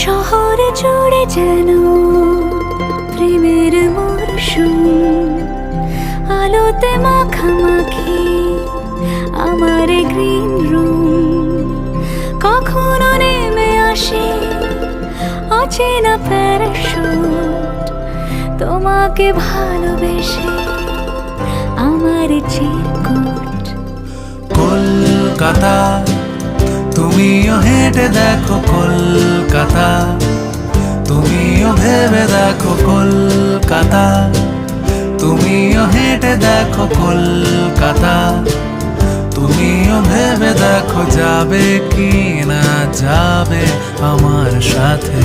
শহরে জুড়ে যেন প্রেমের মরশুম, আলোতে মাখামাখি আমার গ্রিন রুম। কখনো নেমে আসে অচেনা প্যারাশুট, তোমাকে ভালোবেসে আমার চিরকুট। কলকাতা তুমিও হেঁটে দেখো, কলকাতা তুমিও ভেবে দেখো, কলকাতা তুমিও হেঁটে দেখো, কলকাতা তুমিও ভেবে দেখো, যাবে কি না যাবে আমার সাথে।